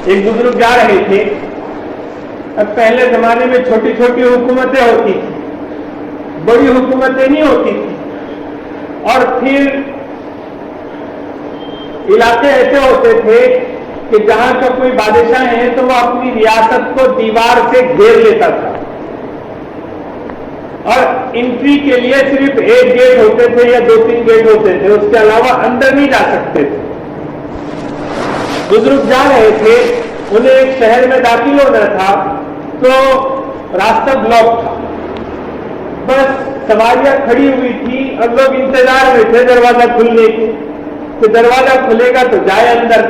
ایک بزرگ جا رہے تھے. اب پہلے زمانے میں چھوٹی چھوٹی حکومتیں ہوتی تھیں, بڑی حکومتیں نہیں ہوتی تھی, اور پھر علاقے ایسے ہوتے تھے کہ جہاں کا کوئی بادشاہ ہے تو وہ اپنی ریاست کو دیوار سے گھیر لیتا تھا, اور انٹری کے لیے صرف ایک گیٹ ہوتے تھے یا 2-3 گیٹ ہوتے تھے, اس کے علاوہ اندر نہیں جا سکتے تھے. بزرگ جا رہے تھے, انہیں ایک شہر میں داخل ہونا تھا تو راستہ بلاک تھا, بس سواریاں کھڑی ہوئی تھی اور لوگ انتظار میں تھے دروازہ کھلنے کی کہ دروازہ کھلے گا تو جائے اندر.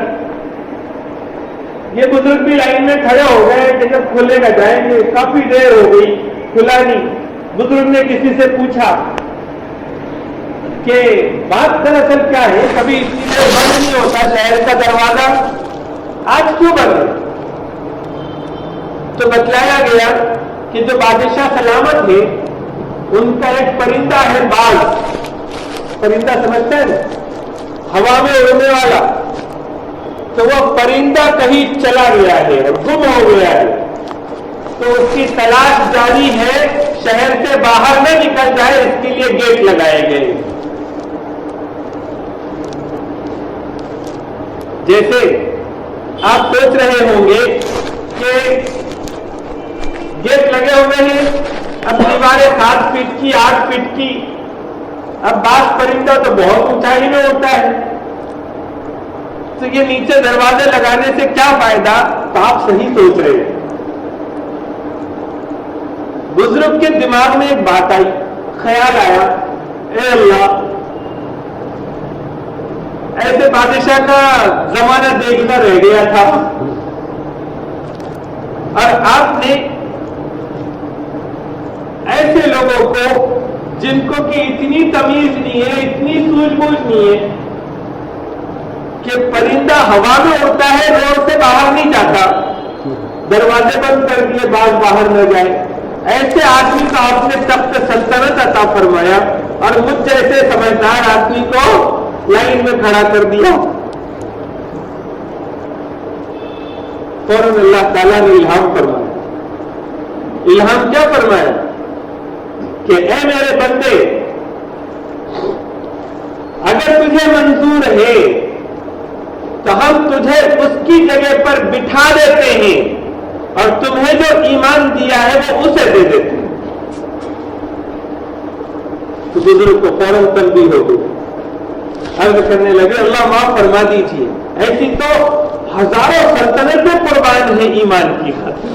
یہ بزرگ بھی لائن میں کھڑے ہو گئے کہ جب کھلے گا جائیں گے. کافی دیر ہو گئی, کھلا نہیں. بزرگ نے کسی سے پوچھا کہ بات دراصل کیا ہے, کبھی اتنی دیر بند نہیں ہوتا شہر کا دروازہ, آج کیوں بند ہے؟ تو بتلایا گیا کہ جو بادشاہ سلامت ہے ان کا ایک پرندہ ہے باز. پرندہ سمجھتے ہیں, ہوا میں اڑنے والا. تو وہ پرندہ کہیں چلا گیا ہے, گم ہو گیا ہے, تو اس کی تلاش جاری ہے, شہر سے باہر نہ نکل جائے اس کے لیے گیٹ لگائے گئے. جیسے آپ سوچ رہے ہوں گے کہ گیٹ لگے ہوئے ہیں, اب دیواریں 7 فٹ کی 8 فٹ کی, اب باز پرندہ تو بہت اونچائی میں ہوتا ہے, تو یہ نیچے دروازے لگانے سے کیا فائدہ؟ تو آپ صحیح سوچ رہے ہیں. بزرگ کے دماغ میں ایک بات آئی, خیال آیا, اے اللہ, ایسے بادشاہ کا زمانہ دیکھنا رہ گیا تھا, اور آپ نے ایسے لوگوں کو جن کو کہ اتنی تمیز نہیں ہے, اتنی سوجھ بوجھ نہیں ہے کہ پرندہ ہوا میں اڑتا ہے, روڈ سے باہر نہیں جاتا, دروازے بند کر دیے باز باہر نہ جائے, ایسے آدمی کو آپ نے تخت سلطنت عطا فرمایا, اور مجھ جیسے سمجھدار آدمی کو لائن میں کھڑا کر دیا. فوراً اللہ تعالیٰ نے الہام فرمایا. الہام کیا فرمایا کہ اے میرے بندے, اگر تجھے منظور ہے تو ہم تجھے اس کی جگہ پر بٹھا دیتے ہیں, اور تمہیں جو ایمان دیا ہے وہ اسے دے دیتے ہیں. تو بزرگ کو فوراً تنبیہ ہو گئی, عرض کرنے لگے اللہ معاف فرما دیجیے, ایسی تو ہزاروں سلطنتیں قربان ہیں ایمان کی خاطر,